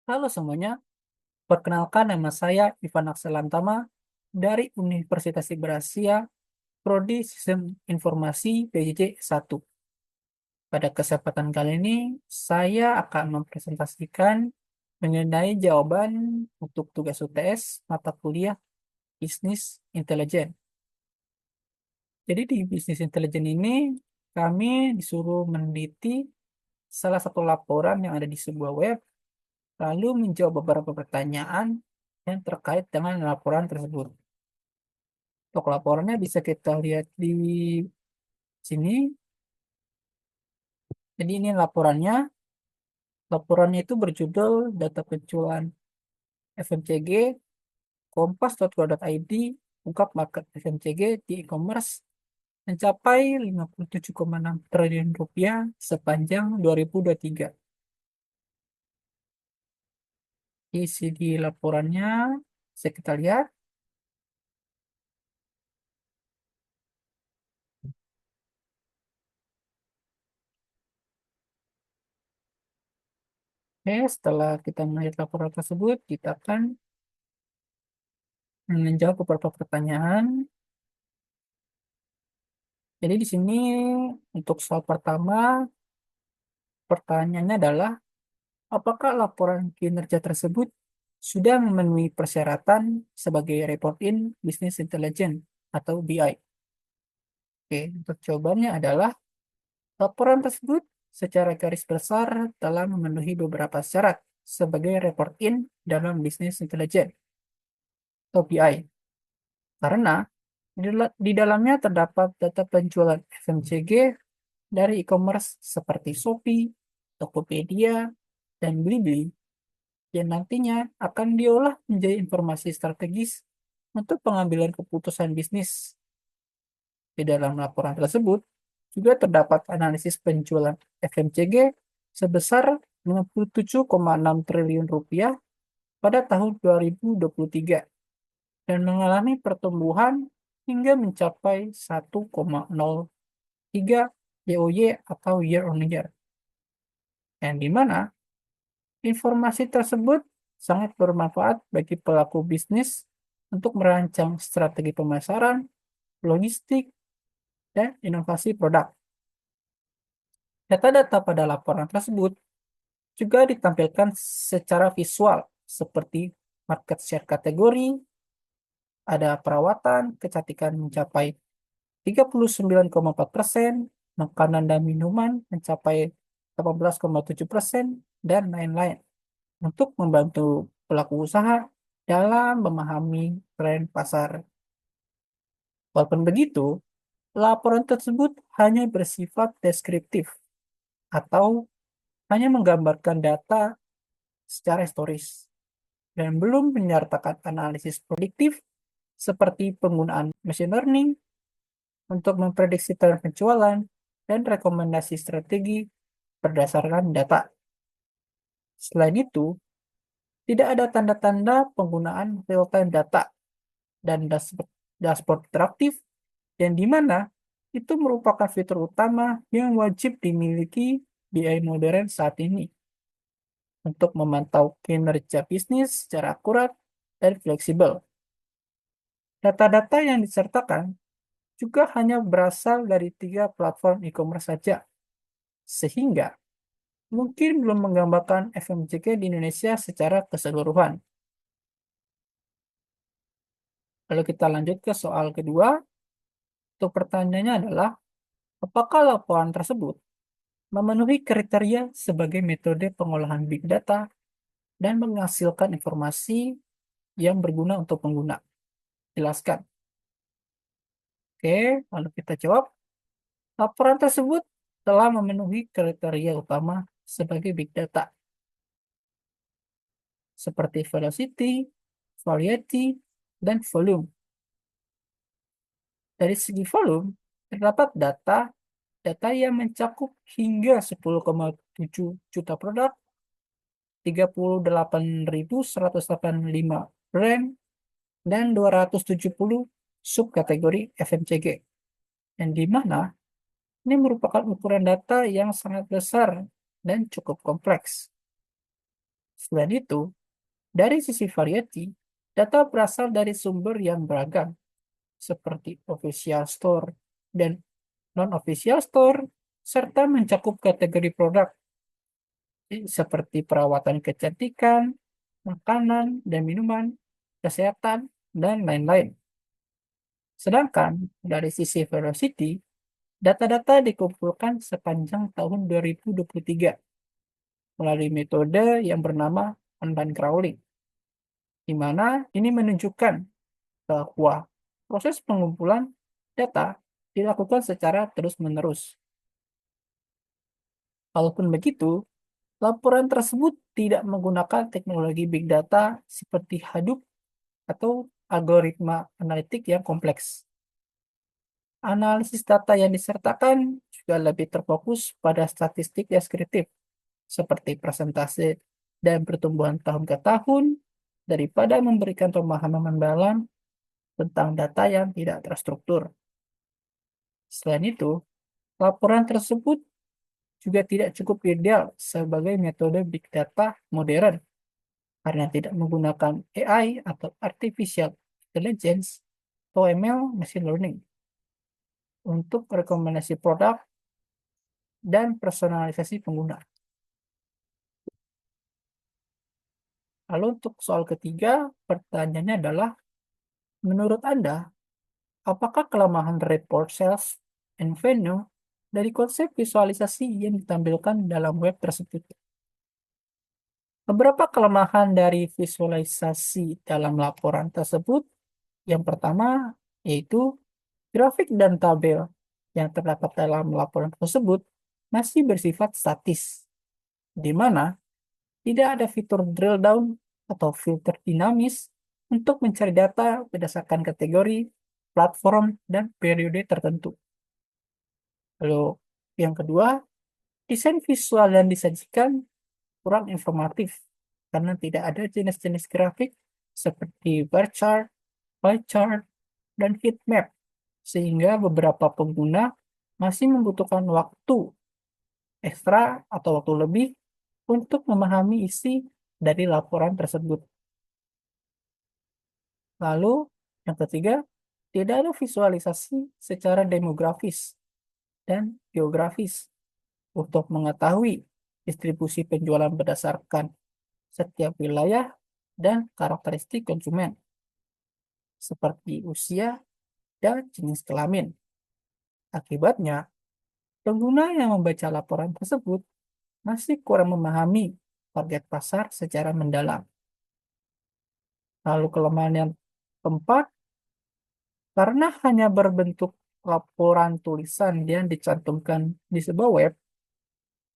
Halo semuanya, perkenalkan nama saya Ivan Akselantama dari Universitas Ibrasya, Prodi Sistem Informasi PJJ 1. Pada kesempatan kali ini, saya akan mempresentasikan mengenai jawaban untuk tugas UTS mata kuliah Bisnis Intelijen. Jadi di Bisnis Intelijen ini, kami disuruh meneliti salah satu laporan yang ada di sebuah web, lalu menjawab beberapa pertanyaan yang terkait dengan laporan tersebut. Untuk laporannya bisa kita lihat di sini. Jadi ini laporannya. Laporannya itu berjudul Data Penjualan FMCG, kompas.co.id, ungkap market FMCG di e-commerce mencapai 57,6 triliun rupiah sepanjang 2023. Isi di laporannya bisa kita lihat. Setelah kita melihat laporan tersebut, kita akan menjawab beberapa pertanyaan. Jadi di sini untuk soal pertama, pertanyaannya adalah apakah laporan kinerja tersebut sudah memenuhi persyaratan sebagai report in business intelligence atau BI? Oke, untuk jawabannya adalah laporan tersebut secara garis besar telah memenuhi beberapa syarat sebagai report in dalam business intelligence atau BI. Karena di dalamnya terdapat data penjualan FMCG dari e-commerce seperti Shopee, Tokopedia, dan Blibli yang nantinya akan diolah menjadi informasi strategis untuk pengambilan keputusan bisnis. Di dalam laporan tersebut juga terdapat analisis penjualan FMCG sebesar 57,6 triliun rupiah pada tahun 2023 dan mengalami pertumbuhan hingga mencapai 1,03 YoY atau year on year. Yang di mana informasi tersebut sangat bermanfaat bagi pelaku bisnis untuk merancang strategi pemasaran, logistik, dan inovasi produk. Data-data pada laporan tersebut juga ditampilkan secara visual seperti market share kategori, ada perawatan, kecantikan mencapai 39,4%, makanan dan minuman mencapai 18,7%, dan lain-lain untuk membantu pelaku usaha dalam memahami tren pasar. Walaupun begitu, laporan tersebut hanya bersifat deskriptif atau hanya menggambarkan data secara historis dan belum menyertakan analisis prediktif seperti penggunaan machine learning untuk memprediksi tren penjualan dan rekomendasi strategi berdasarkan data. Selain itu, tidak ada tanda-tanda penggunaan real-time data dan dashboard interaktif yang di mana itu merupakan fitur utama yang wajib dimiliki BI modern saat ini untuk memantau kinerja bisnis secara akurat dan fleksibel. Data-data yang disertakan juga hanya berasal dari 3 platform e-commerce saja, sehingga mungkin belum menggambarkan FMCG di Indonesia secara keseluruhan. Lalu kita lanjut ke soal kedua. Untuk pertanyaannya adalah, apakah laporan tersebut memenuhi kriteria sebagai metode pengolahan big data dan menghasilkan informasi yang berguna untuk pengguna? Jelaskan. Oke, lalu kita jawab. Laporan tersebut telah memenuhi kriteria utama sebagai big data, seperti velocity, variety, dan volume. Dari segi volume, terdapat data yang mencakup hingga 10,7 juta produk, 38.185 brand, dan 270 subkategori FMCG. Yang di mana ini merupakan ukuran data yang sangat besar dan cukup kompleks. Selain itu, dari sisi variety, data berasal dari sumber yang beragam, seperti official store dan non-official store, serta mencakup kategori produk seperti perawatan kecantikan, makanan dan minuman, kesehatan, dan lain-lain. Sedangkan dari sisi velocity, data-data dikumpulkan sepanjang tahun 2023 melalui metode yang bernama online crawling, di mana ini menunjukkan bahwa proses pengumpulan data dilakukan secara terus-menerus. Walaupun begitu, laporan tersebut tidak menggunakan teknologi big data seperti Hadoop atau algoritma analitik yang kompleks. Analisis data yang disertakan juga lebih terfokus pada statistik deskriptif, seperti persentase dan pertumbuhan tahun ke tahun, daripada memberikan pemahaman mendalam tentang data yang tidak terstruktur. Selain itu, laporan tersebut juga tidak cukup ideal sebagai metode big data modern karena tidak menggunakan AI atau Artificial Intelligence atau ML Machine Learning untuk rekomendasi produk dan personalisasi pengguna. Lalu untuk soal ketiga, pertanyaannya adalah, menurut Anda, apakah kelemahan report sales and venue dari konsep visualisasi yang ditampilkan dalam web tersebut? Beberapa kelemahan dari visualisasi dalam laporan tersebut, yang pertama yaitu grafik dan tabel yang terdapat dalam laporan tersebut masih bersifat statis, di mana tidak ada fitur drill down atau filter dinamis untuk mencari data berdasarkan kategori, platform, dan periode tertentu. Lalu yang kedua, desain visual yang disajikan kurang informatif karena tidak ada jenis-jenis grafik seperti bar chart, pie chart, dan heat map, sehingga beberapa pengguna masih membutuhkan waktu ekstra atau waktu lebih untuk memahami isi dari laporan tersebut. Lalu, yang ketiga, tidak ada visualisasi secara demografis dan geografis untuk mengetahui distribusi penjualan berdasarkan setiap wilayah dan karakteristik konsumen, seperti usia dan jenis kelamin. Akibatnya, pengguna yang membaca laporan tersebut masih kurang memahami target pasar secara mendalam. Lalu kelemahan yang keempat, karena hanya berbentuk laporan tulisan yang dicantumkan di sebuah web,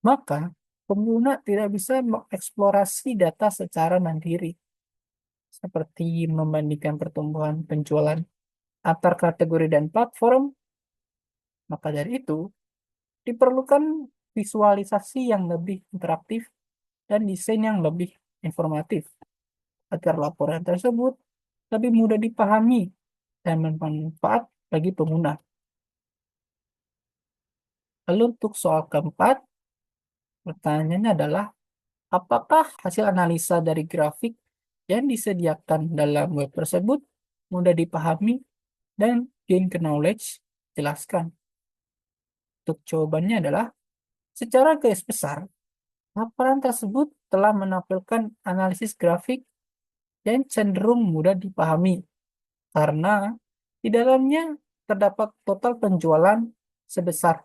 maka pengguna tidak bisa mengeksplorasi data secara mandiri, seperti membandingkan pertumbuhan penjualan antar kategori dan platform. Maka dari itu, diperlukan visualisasi yang lebih interaktif dan desain yang lebih informatif, agar laporan tersebut lebih mudah dipahami dan bermanfaat bagi pengguna. Lalu untuk soal keempat, pertanyaannya adalah, apakah hasil analisa dari grafik yang disediakan dalam web tersebut mudah dipahami dan gain knowledge? Jelaskan. Untuk jawabannya adalah, secara garis besar, laporan tersebut telah menampilkan analisis grafik yang cenderung mudah dipahami karena di dalamnya terdapat total penjualan sebesar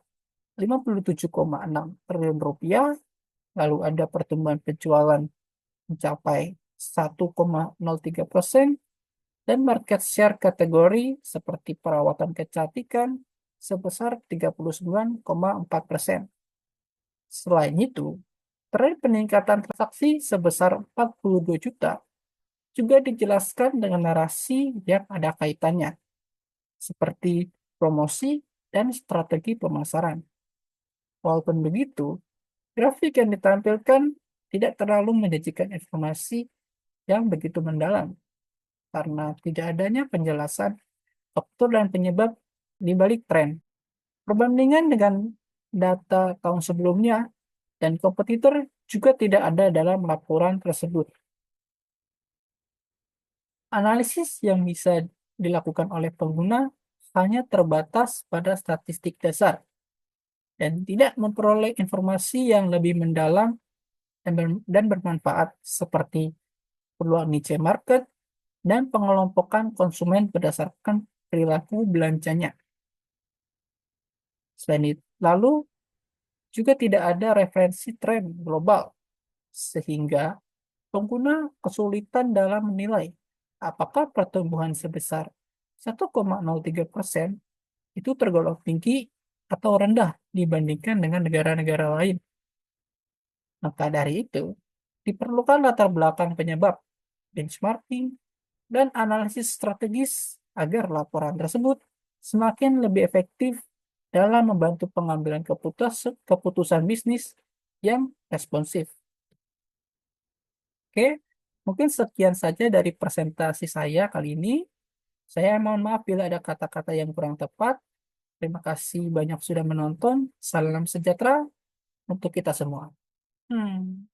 57,6 triliun rupiah, lalu ada pertumbuhan penjualan mencapai 1,03% dan market share kategori seperti perawatan kecantikan sebesar 39,4%. Selain itu, tren peningkatan transaksi sebesar 42 juta juga dijelaskan dengan narasi yang ada kaitannya, seperti promosi dan strategi pemasaran. Walaupun begitu, grafik yang ditampilkan tidak terlalu menyajikan informasi yang begitu mendalam, karena tidak adanya penjelasan faktor dan penyebab di balik tren. Perbandingan dengan data tahun sebelumnya dan kompetitor juga tidak ada dalam laporan tersebut. Analisis yang bisa dilakukan oleh pengguna hanya terbatas pada statistik dasar dan tidak memperoleh informasi yang lebih mendalam dan bermanfaat seperti peluang niche market dan pengelompokan konsumen berdasarkan perilaku belanjanya. Selain itu, lalu juga tidak ada referensi tren global, sehingga pengguna kesulitan dalam menilai apakah pertumbuhan sebesar 1,03% itu tergolong tinggi atau rendah dibandingkan dengan negara-negara lain. Maka dari itu, diperlukan latar belakang penyebab, benchmarking, dan analisis strategis agar laporan tersebut semakin lebih efektif dalam membantu pengambilan keputusan bisnis yang responsif. Oke, mungkin sekian saja dari presentasi saya kali ini. Saya mohon maaf bila ada kata-kata yang kurang tepat. Terima kasih banyak sudah menonton. Salam sejahtera untuk kita semua. Hmm.